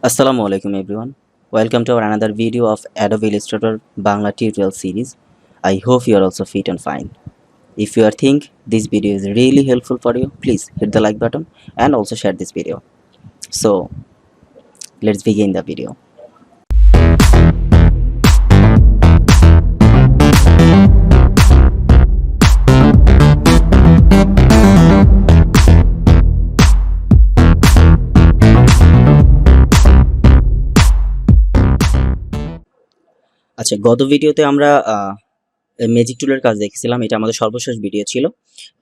Assalamu alaikum everyone. Welcome to our another video of Adobe Illustrator Bangla tutorial series. I hope you are also fit and fine. If you think this video is really helpful for you, please hit the like button and also share this video. So let's begin the video. আচ্ছা, গত ভিডিওতে আমরা magic টুলের কাজ দেখছিলাম। এটা আমাদের সর্বশেষ ভিডিও ছিল।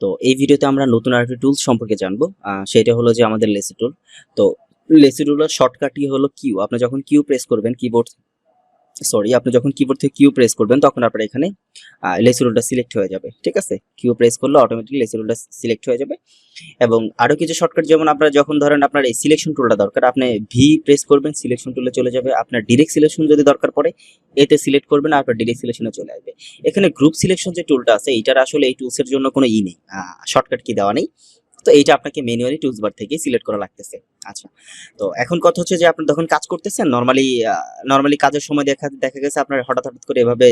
তো এই ভিডিওতে আমরা নতুন আরেকটি টুলস সম্পর্কে জানবো। সেটা হলো যে আমাদের লেসো টুল। তো লেসো টুলের শর্টকাটই হলো কিউ। আপনি যখন কিউ প্রেস করবেন আপনি যখন কিবোর্ড থেকে কিউ প্রেস করবেন তখন আপনার এখানে লেসো টুলটা সিলেক্ট হয়ে যাবে। ঠিক আছে, কিউ প্রেস করলে অটোমেটিক্যালি লেসো টুলটা সিলেক্ট হয়ে যাবে। এবং আরো কিছু শর্টকাট, যেমন আপনার যখন ধরেন আপনার এই সিলেকশন টুলটা দরকার, আপনি ভি প্রেস করবেন, সিলেকশন টুলে চলে যাবে। আপনার ডিরেক্ট সিলেকশন যদি দরকার পড়ে এতে সিলেক্ট করবেন, আর আপনার ডিরেক্ট সিলেকশনে চলে আসবে। এখানে গ্রুপ সিলেকশন যে টুলটা আছে এইটার আসলে এই টুলসের জন্য কোনো নেই, শর্টকাট কি দেওয়া নেই। তো এইটা আপনাকে ম্যানুয়ালি টুলস বার থেকে সিলেক্ট করা লাগতেছে। আচ্ছা, তো এখন কথা হচ্ছে যে আপনি যখন কাজ করতেছেন নরমালি কাজের সময় দেখা গেছে আপনার হঠাৎ করে এভাবে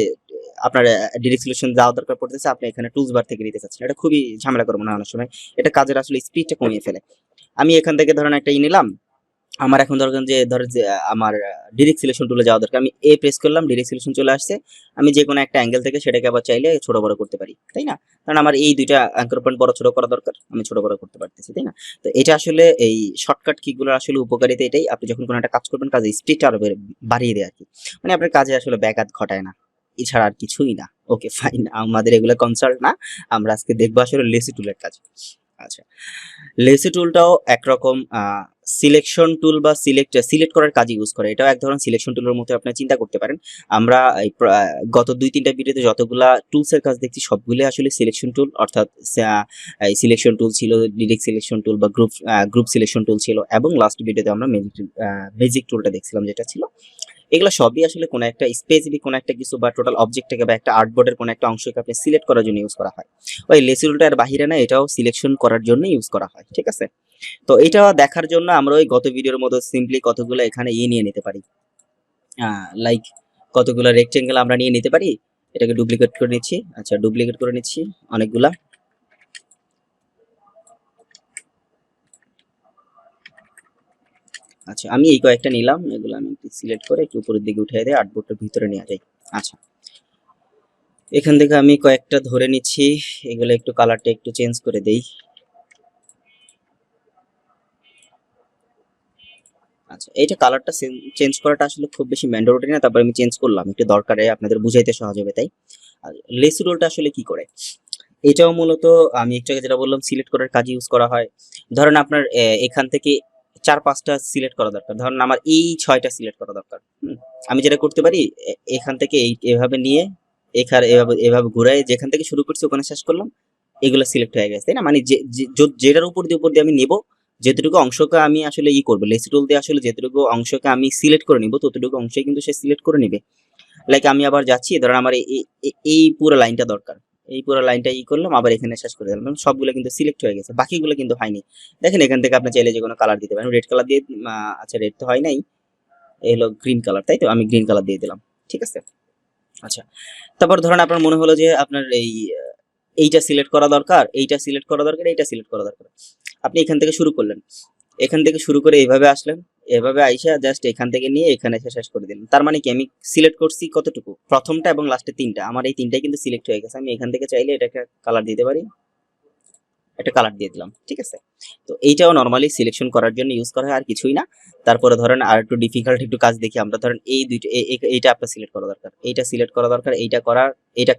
আপনার ডিরেক্ট সিলেকশন যাওয়া দরকার পড়তেছে, আপনি এখানে টুলস বার থেকে নিতে চাচ্ছেন। এটা খুবই ঝামেলা করবো না, অনেক সময় এটা কাজের আসলে স্পিডটা কমিয়ে ফেলে। আমি এখান থেকে ধরেন একটা নিলাম। আমার এখন ধরেন যে আমার ডিরেক্ট সিলেকশন টুলে যাওয়া দরকার, আমি এ প্রেস করলাম, ডিরেক্ট সিলেকশন চলে আসছে। আমি যে কোনো একটা অ্যাঙ্গেল থেকে সেটাকে আবার চাইলে ছোট বড় করতে পারি, তাই না? কারণ আমার এই দুইটা অ্যাঙ্কর পয়েন্ট বড় ছোট করা দরকার, আমি ছোট বড় করতে পারতেছি, তাই না? তো এটা আসলে এই শর্টকাট কিগুলোর আসলে উপকারিতা এটাই। আপনি যখন কোনো একটা কাজ করবেন কাজে স্পিডটা আরো বাড়িয়ে দেয় আর কি, মানে আপনার কাজে আসলে ব্যাঘাত ঘটায় না, এছাড়া আর কিছুই না। ওকে ফাইন, আমাদের এগুলো কনসার্ন না। আমরা আজকে দেখবো আসলে লেসি টুলের কাজ। আচ্ছা, লেসি টুলটাও একরকম সিলেকশন টুল বা সিলেক্ট করার কাজে ইউজ করে। এটাও এক ধরনের সিলেকশন টুলের মতো আপনি চিন্তা করতে পারেন। আমরা গত 2-3টা ভিডিওতে যতগুলা টুলসের কাজ দেখছি সবগুলো আসলে সিলেকশন টুল, অর্থাৎ সিলেকশন টুল ছিল, ডিরেক্ট সিলেকশন টুল বা গ্রুপ সিলেকশন টুল ছিল, এবং লাস্ট ভিডিওতে আমরা ম্যাজিক টুলটা দেখছিলাম যেটা ছিল। এগুলো সবই আসলে কোনো একটা স্পেসিফিক কোনো একটা কিছু বা টোটাল অবজেক্টটাকে বা একটা আর্টবোর্ডের কোনো একটা অংশকে আপনি সিলেক্ট করার জন্য ইউজ করা হয়। ওই লেসি টুলটার বাহিরে না, এটাও সিলেকশন করার জন্য ইউজ করা হয়। ঠিক আছে, তো এটা দেখার জন্য আমরা ওই গত ভিডিওর মতো সিম্পলি কতগুলো এখানে নিয়ে নিতে পারি। লাইক কতগুলো রেক্টেঙ্গেল আমরা নিয়ে নিতে পারি। এটাকে ডুপ্লিকেট করে নিচ্ছি। আচ্ছা, ডুপ্লিকেট করে নিচ্ছি অনেকগুলা। আচ্ছা, আমি এই কয়েকটা নিলাম, এগুলো আমি সিলেক্ট করে একটু উপরের দিকে উঠিয়ে দিয়ে আর্টবোর্ডের ভিতরে নিয়ে যাই। আচ্ছা, এখান থেকে আমি কয়েকটা ধরে নিচ্ছি, এগুলো একটু কালারটা একটু চেঞ্জ করে দেই। আচ্ছা, এইটা কালারটা চেঞ্জ করাটা আসলে খুব বেশি ম্যান্ডেটরি না, তারপর আমি চেঞ্জ করলাম একটু দরকারে, আপনাদের বুঝাইতে সহজ হবে তাই। আর লেসি রোলটা আসলে কি করে, এটাও মূলত আমি একটু আগে যেটা বললাম সিলেক্ট করার কাজে ইউজ করা হয়। ধরেন আপনার এখান থেকে 4-5টা সিলেক্ট করা দরকার, ধরেন আমার এই 6টা সিলেক্ট করা দরকার। আমি যেটা করতে পারি, এখান থেকে এভাবে নিয়ে এখানে এভাবে ঘুরাই, যেখান থেকে শুরু করছি ওখানে শেষ করলাম, এগুলো সিলেক্ট হয়ে গেছে, তাই না? মানে যেটার উপর দিয়ে আমি নেব, যেটুকু অংশকে আমি আসলে করবো লেসি টুল দিয়ে, আসলে যেটুকু অংশকে আমি সিলেক্ট করে নিব ততটুকু অংশে কিন্তু সে সিলেক্ট করে নিবে। লাইক আমি আবার যাচ্ছি, ধরেন আমার এই পুরো লাইনটা দরকার, এই পুরো লাইনটা করলাম, আবার এখানে শেষ করে দিলাম, সবগুলো কিন্তু সিলেক্ট হয়ে গেছে, বাকিগুলো কিন্তু হয়নি। দেখেন এখান থেকে আপনি চাইলে যে কোনো কালার দিতে পারেন, রেড কালার দিয়ে আচ্ছা, রেড তো হয় নাই, এই হলো গ্রিন কালার, তাই তো আমি গ্রিন কালার দিয়ে দিলাম। ঠিক আছে, আচ্ছা, তারপর ধরেন আপনার মনে হলো যে আপনার এইটা সিলেক্ট করা দরকার, এইটা সিলেক্ট করা দরকার, এইটা সিলেক্ট করা দরকার। আপনি এখান থেকে শুরু করলেন, এখান থেকে শুরু করে এইভাবে আসলেন, এভাবে আইসা জাস্ট এখান থেকে নিয়ে এখানে এসে শেষ করে দিলাম। তার মানে কি, আমি সিলেক্ট করছি কতটুকু, প্রথমটা এবং লাস্টে 3টা, আমার এই 3টাই কিন্তু সিলেক্ট হয়ে গেছে। আমি এখান থেকে চাইলে এটাকে কালার দিতে পারি, একটা কালার দিয়ে দিলাম। ঠিক আছে, তো এইটাও নরমালি সিলেকশন করার জন্য ইউজ করা হয়, আর কিছুই না। তারপরে ধরেন আর একটু ডিফিকাল্ট একটু কাজ দেখি আমরা, ধরেন এই দুইটা, এইটা আপনার সিলেক্ট করা দরকার, এইটা সিলেক্ট করা দরকার, এইটা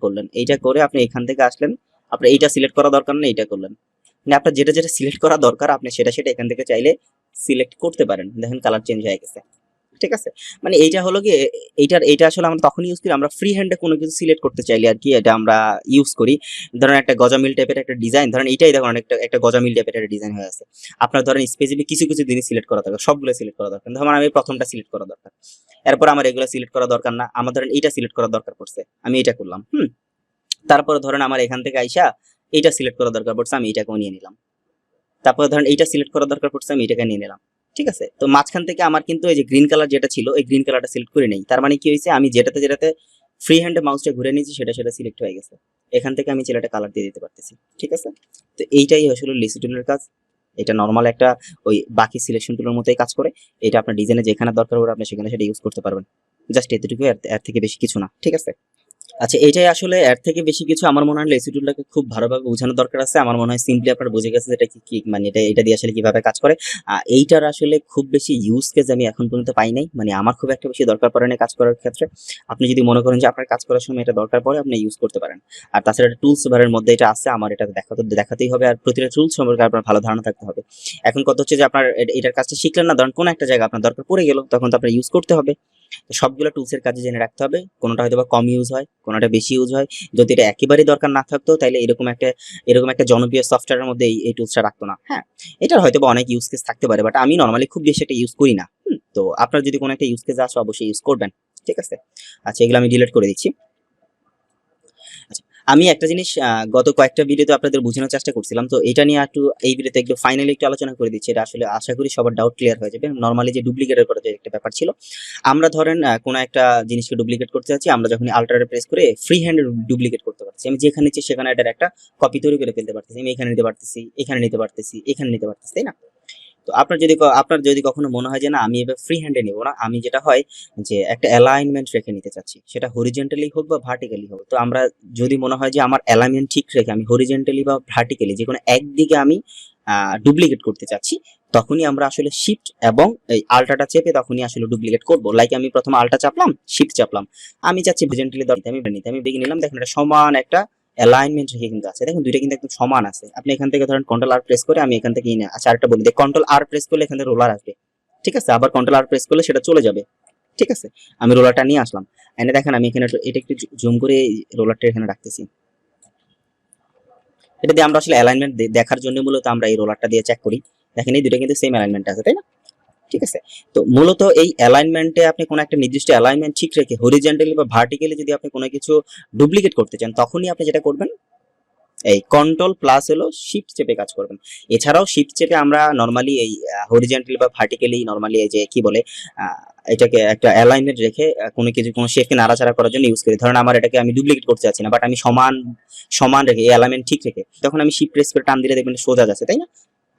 করলেন, এইটা করে আপনি এখান থেকে আসলেন, আপনি এইটা সিলেক্ট করা দরকার না, এইটা করলেন, মানে আপনার যেটা সিলেক্ট করা দরকার আপনি সেটা এখান থেকে চাইলে সিলেক্ট করতে পারেন। দেখেন কালার চেঞ্জ হয়ে গেছে। ঠিক আছে, মানে এইটা হলো কি, এইটা আসলে আমরা তখন ইউজ করি আমরা ফ্রি হ্যান্ডে কোনো কিছু সিলেক্ট করতে চাইলে আর কি, এটা আমরা ইউজ করি। ধরেন একটা গজামিল টাইপের একটা ডিজাইন, ধরেন এইটাই দেখুন একটা গজামিল টাইপের একটা ডিজাইন হয়ে আছে। আপনার ধরেন স্পেসিফিক কিছু জিনিস সিলেক্ট করা দরকার, সবগুলো সিলেক্ট করা দরকার। ধরেন আমি প্রথমটা সিলেক্ট করা দরকার, এরপর আমার এগুলো সিলেক্ট করা দরকার না, আমার ধরেন এইটা সিলেক্ট করা দরকার পড়ছে, আমি এটা করলাম। তারপরে ধরেন আমার এখান থেকে আইসা এইটা সিলেক্ট করা দরকার পড়ছে, আমি এইটাকেও নিয়ে নিলাম। তারপরে ধরেন এইটা সিলেক্ট করা দরকার পড়ছে, আমি এটাকে নিয়ে নিলাম। ঠিক আছে। তো মাঝখান থেকে আমার কিন্তু এই যে গ্রিন কালার যেটা ছিল এই গ্রিন কালারটা সিলেক্ট করে নেই, তার মানে কি হয়েছে আমি যেটাতে ফ্রি হ্যান্ডে মাউসটা ঘুরে নিয়েছি সেটা সিলেক্ট হয়ে গেছে। এখান থেকে আমি ছেলেটা কালার দিয়ে দিতে পারতেছি। ঠিক আছে, তো এইটাই আসলে লেসি টুলের কাজ। এটা নর্মাল একটা ওই বাকি সিলেকশন টুলের মতোই কাজ করে। এটা আপনার ডিজাইনে যেখানে দরকার হবে আপনি সেখানে সেটা ইউজ করতে পারবেন। জাস্ট এতটুকু, এর থেকে বেশি কিছু না। ঠিক আছে, আচ্ছা এটাই আসলে, এর থেকে বেশি কিছু আমার মনে হয় লেসি টুলটাকে খুব ভালোভাবে বোঝানোর দরকার আছে। আমার মনে হয় সিম্পলি আপনারা বুঝে গেছে এটা কি মানে এটা দিয়ে আসলে কিভাবে কাজ করে। এইটার আসলে খুব বেশি ইউজ কেস আমি এখন পর্যন্ত পাই নাই, মানে আমার খুব একটা বেশি দরকার পড়ে না কাজ করার ক্ষেত্রে। আপনি যদি মনে করেন যে আপনার কাজ করার সময় এটা দরকার পড়ে আপনি ইউজ করতে পারেন। আর তাছাড়া টুলস বারের মধ্যে এটা আছে, আমার এটা দেখাতেই হবে। আর প্রতিটা টুলস সম্পর্কে আপনার ভালো ধারণা থাকতে হবে। এখন কথা হচ্ছে যে আপনার এটার কাজটা শিখলেন না, ধরেন কোনো একটা জায়গা আপনার দরকার পড়ে গেল, তখন তো আপনার ইউজ করতে হবে। তো সবগুলো টুলসের কাজে জেনে রাখতে হবে, কোনোটা হয়তো বা কম ইউজ হয়, কোনোটা বেশি ইউজ হয়। যদি এটা একেবারেই দরকার না থাকতো তাহলে এরকম একটা জনপ্রিয় সফটওয়্যারের মধ্যে এই টুলসটা রাখতো না। হ্যাঁ, এটার হয়তো বা অনেক ইউজ কেস থাকতে পারে, বাট আমি নর্মালি খুব বেশি একটা ইউজ করি না। তো আপনার যদি কোনো একটা ইউজ কেস আসে অবশ্যই ইউজ করবেন। ঠিক আছে, আচ্ছা এগুলো আমি ডিলিট করে দিচ্ছি। আচ্ছা, আমি একটা জিনিস গত কয়েকটা ভিডিওতে আপনাদের বোঝানোর চেষ্টা করছিলাম, তো এটা নিয়ে একটু এই ভিডিওতে একটু ফাইনালি একটু আলোচনা করে দিচ্ছি। এটা আসলে আশা করি সবার ডাউট ক্লিয়ার হয়ে যাবে। নরমালি যে ডুপ্লিকেটের করা যে একটা ব্যাপার ছিল, আমরা ধরেন কোনো একটা জিনিসকে ডুপ্লিকেট করতে যাচ্ছি, আমরা যখন আল্টারে প্রেস করে ফ্রি হ্যান্ডে ডুপ্লিকেট করতে পারছি, আমি যেখানে ইচ্ছে সেখানে এটার একটা কপি তৈরি করে ফেলতে পারতেছি। আমি এখানে নিতে পারতেছি, এখানে নিতে পারতেছি, এখানে নিতে পারতেছি, তাই না? তো আপনার যদি কখনো মনে হয় যে না আমি এবার ফ্রি হ্যান্ডে নেবো না, আমি যেটা হয় যে একটা অ্যালাইনমেন্ট রেখে নিতে চাচ্ছি, সেটা হরিজেন্টালি হোক বা ভার্টিক্যালি হোক। তো আমরা যদি মনে হয় যে আমার অ্যালাইনমেন্ট ঠিক রেখে আমি হরিজেন্টালি বা ভার্টিক্যালি যে কোনো একদিকে আমি ডুপ্লিকেট করতে চাচ্ছি, তখনই আমরা আসলে শিফট এবং এই আল্টাটা চেপে তখনই আসলে ডুপ্লিকেট করবো। লাইক আমি প্রথমে আল্টা চাপলাম, শিফট চাপলাম, আমি চাচ্ছি হরিজেন্টালি আমি বেগে নিলাম, দেখেন এটা সমান একটা অ্যালাইনমেন্ট রেখে কিন্তু আছে। দেখুন দুইটা কিন্তু একদম সমান আছে। আপনি এখান থেকে ধরেন কন্ট্রোল আর প্রেস করে আমি এখান থেকে আচ্ছা আরেকটা বলি, কন্ট্রোল আর প্রেস করলে এখান থেকে রোলার আসবে। ঠিক আছে, আবার কন্ট্রোল আর প্রেস করলে সেটা চলে যাবে। ঠিক আছে, আমি রোলারটা নিয়ে আসলাম, এনে দেখেন আমি এখানে এটা একটু জুম করে রোলারটা এখানে রাখতেছি। এটা দিয়ে আমরা আসলে অ্যালাইনমেন্ট দেখার জন্য মূলত আমরা এই রোলারটা দিয়ে চেক করি। দেখেন এই দুটো কিন্তু সেম অ্যালাইনমেন্ট আছে, তাই না? ঠিক আছে, তো মূলত এই অ্যালাইনমেন্টে আপনি কোনো একটা নির্দিষ্ট অ্যালাইনমেন্ট ঠিক রেখে হরিজেন্টালি বা ভার্টিক্যালি যদি আপনি কোনো কিছু ডুপ্লিকেট করতে চান, তখনই আপনি যেটা করবেন এই কন্ট্রোল প্লাস হলো শিফট চেপে কাজ করবেন। এছাড়াও শিফট চেপে আমরা নরমালি এই হরিজেন্টালি বা ভার্টিক্যালি নরমালি এই যে কি বলে এটাকে একটা অ্যালাইনমেন্ট রেখে কোনো শেপকে নাড়াচাড়া করার জন্য ইউজ করি। ধরেন আমার এটাকে আমি ডুপ্লিকেট করতে চাচ্ছি না, বাট আমি সমান সমান রেখে এই অ্যালাইনমেন্ট ঠিক রেখে তখন আমি শিফট প্রেস করে টান দিলে দেখবেন সোজা যাচ্ছে, তাই না?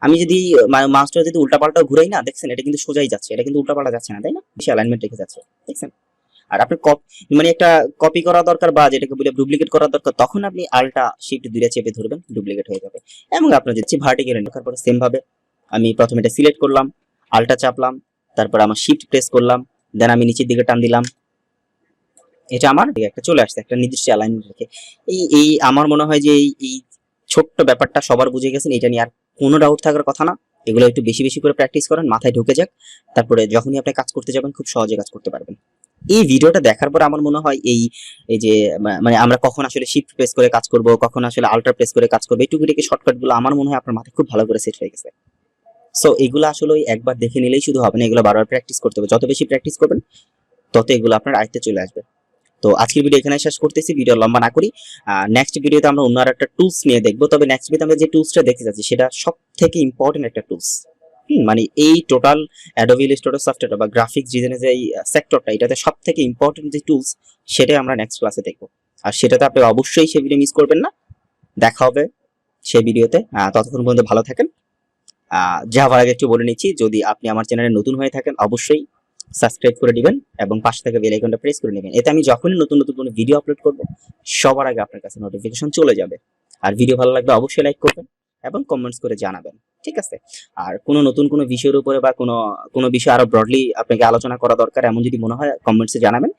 আমি যদি মাউসটা যদি উল্টাপাল্টা ঘুরাই না, দেখছেন এটা কিন্তু সোজাই যাচ্ছে, এটা কিন্তু উল্টাপাল্টা যাচ্ছে না, তাই না? বেশি অ্যালাইনমেন্ট রেখে যাচ্ছে, দেখছেন? আর আপনার মানে একটা কপি করা দরকার বা যেটাকে বলে ডুপ্লিকেট করা দরকার, তখন আপনি আল্টা শিফট দুইটা চেপে ধরবেন, ডুপ্লিকেট হয়ে যাবে। এবং আপনার যদি ভার্টিক্যাল রাখার পরে সেম ভাবে আমি প্রথমে এটা সিলেক্ট করলাম, আল্টা চাপলাম, তারপর আমার শিফট প্রেস করলাম, দেন আমি নিচের দিকে টান দিলাম, এটা আমার একটা চলে আসছে একটা নির্দিষ্ট অ্যালাইনমেন্ট রেখে। এই আমার মনে হয় যে এই ছোট্ট ব্যাপারটা সবার বুঝে গেছেন, এটা নিয়ে আর কোনো ডাউট থাকার কথা না। এগুলো একটু বেশি বেশি করে প্র্যাকটিস করেন, মাথায় ঢুকে যাক, তারপরে যখনই আপনি কাজ করতে যাবেন খুব সহজে কাজ করতে পারবেন। এই ভিডিওটা দেখার পর আমার মনে হয় এই যে মানে আমরা কখন আসলে শিফট প্রেস করে কাজ করব, কখন আসলে আল্টার প্রেস করে কাজ করব, এই টুকিটাকি শর্টকাট গুলো আমার মনে হয় আপনার মাথায় খুব ভালো করে সেট হয়ে গেছে। সো এগুলো আসলে একবার দেখে নিলেই শুধু হবে না, এগুলো বারবার প্র্যাকটিস করতে হবে। যত বেশি প্র্যাকটিস করবেন তত এগুলো আপনার আয়ত্তে চলে আসবে। তো আজকের ভিডিও এখানে শেষ করতেছি, ভিডিও লম্বা না করি। নেক্সট ভিডিওতে আমরা অন্য একটা টুলস নিয়ে দেখবো। তবে নেক্সট ভিডিওতে আমরা যে টুলসটা দেখতে যাচ্ছি সেটা সব থেকে ইম্পর্টেন্ট একটা টুলস। মানে এই টোটাল অ্যাডোবি ইলাস্ট্রেটর সফটওয়্যার বা গ্রাফিক্স ডিজাইনের যে সেক্টরটা, এটাতে সব থেকে ইম্পর্টেন্ট যে টুলস সেটাই আমরা নেক্সট ক্লাসে দেখবো। আর সেটাতে আপনি অবশ্যই সেই ভিডিও মিস করবেন না। দেখা হবে সেই ভিডিওতে। ততক্ষণ পর্যন্ত ভালো থাকেন। যাওয়ার আগে একটু বলে নিচ্ছি, যদি আপনি আমার চ্যানেলে নতুন হয়ে থাকেন অবশ্যই সাবস্ক্রাইব করে দিবেন এবং পাশে থাকা বেল আইকনটা প্রেস করে নেবেন। এতে আমি যখনই নতুন নতুন কোনো ভিডিও আপলোড করব সবার আগে আপনার কাছে নোটিফিকেশন চলে যাবে। আর ভিডিও ভালো লাগলে অবশ্যই লাইক করবেন এবং কমেন্টস করে জানাবেন। ঠিক আছে, আর কোনো নতুন কোনো বিষয়ের উপরে বা কোনো বিষয় আরো ব্রডলি আপনাকে আলোচনা করা দরকার এমন যদি মনে হয় কমেন্টসে জানাবেন।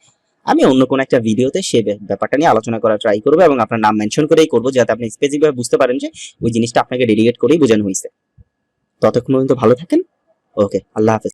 আমি অন্য কোনো একটা ভিডিওতে সেই ব্যাপারটা নিয়ে আলোচনা করার ট্রাই করবো এবং আপনার নাম মেনশন করেই করবো, যাতে আপনি স্পেসিফিক ভাবে বুঝতে পারেন যে ওই জিনিসটা আপনাকে ডেডিকেট করেই বোঝানো হয়েছে। ততক্ষণ পর্যন্ত ভালো থাকেন। ওকে, আল্লাহ হাফেজ।